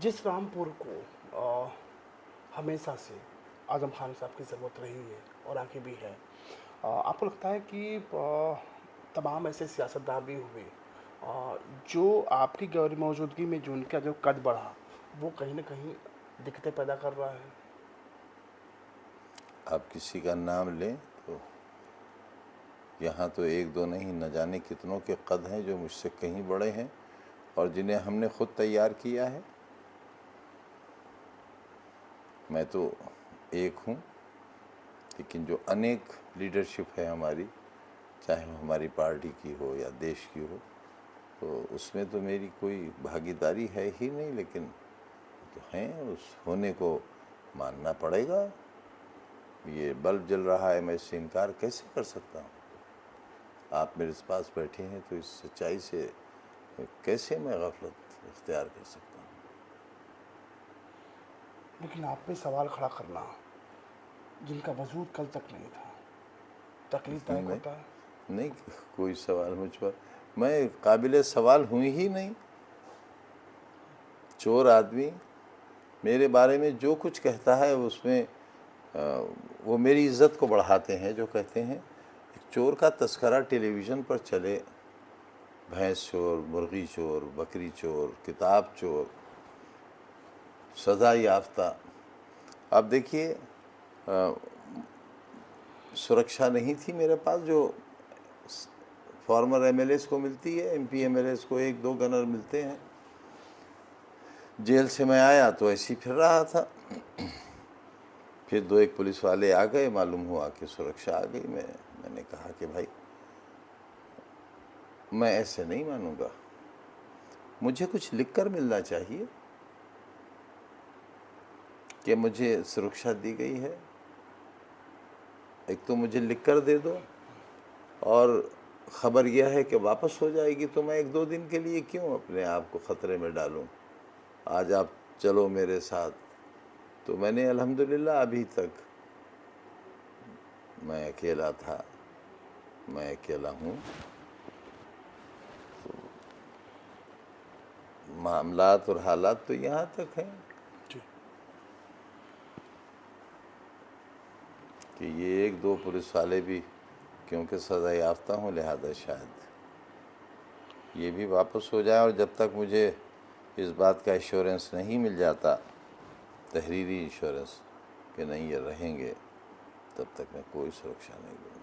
जिस रामपुर को हमेशा से आज़म खान साहब की ज़रूरत रही है और आगे भी है, आपको लगता है कि तमाम ऐसे सियासतदान भी हुए जो आपकी गैर मौजूदगी में जो उनका जो कद बढ़ा वो कहीं ना कहीं दिक्कतें पैदा कर रहा है? आप किसी का नाम लें तो यहाँ तो एक दो नहीं, न जाने कितनों के कद हैं जो मुझसे कहीं बड़े हैं और जिन्हें हमने खुद तैयार किया है। मैं तो एक हूँ, लेकिन जो अनेक लीडरशिप है हमारी, चाहे वो हमारी पार्टी की हो या देश की हो, तो उसमें तो मेरी कोई भागीदारी है ही नहीं। लेकिन तो हैं, उस होने को मानना पड़ेगा। ये बल्ब जल रहा है, मैं इससे इनकार कैसे कर सकता हूँ? आप मेरे पास बैठे हैं तो इस सच्चाई से कैसे मैं गफलत इख्तियार कर सकता हूँ? लेकिन आप पे सवाल खड़ा करना जिनका वजूद कल तक नहीं था, तकलीफदायक मैं होता है। नहीं, कोई सवाल मुझ पर, मैं काबिल सवाल हूँ ही नहीं। चोर आदमी मेरे बारे में जो कुछ कहता है उसमें वो मेरी इज़्ज़त को बढ़ाते हैं। जो कहते हैं एक चोर का तस्करा टेलीविज़न पर चले, भैंस चोर, मुर्गी चोर, बकरी चोर, किताब चोर, सज़ा याफ्ता। अब देखिए, सुरक्षा नहीं थी मेरे पास जो फॉर्मर एमएलएस को मिलती है। एमपी एमएलएस को एक दो गनर मिलते हैं। जेल से मैं आया तो ऐसे ही फिर रहा था। फिर दो एक पुलिस वाले आ गए, मालूम हुआ कि सुरक्षा आ गई। मैंने कहा कि भाई मैं ऐसे नहीं मानूंगा, मुझे कुछ लिख कर मिलना चाहिए कि मुझे सुरक्षा दी गई है। एक तो मुझे लिख कर दे दो, और ख़बर यह है कि वापस हो जाएगी, तो मैं एक दो दिन के लिए क्यों अपने आप को ख़तरे में डालूं? आज आप चलो मेरे साथ। तो मैंने अल्हम्दुलिल्लाह अभी तक मैं अकेला था, मैं अकेला हूँ। तो मामलात और हालात तो यहाँ तक हैं जी। कि ये एक दो पुलिस वाले भी, क्योंकि सज़ा याफ्ता हूँ, लिहाजा शायद ये भी वापस हो जाए। और जब तक मुझे इस बात का एश्योरेंस नहीं मिल जाता, तहरीरी इंश्योरेंस कि नहीं ये रहेंगे, तब तक मैं कोई सुरक्षा नहीं दूँगा।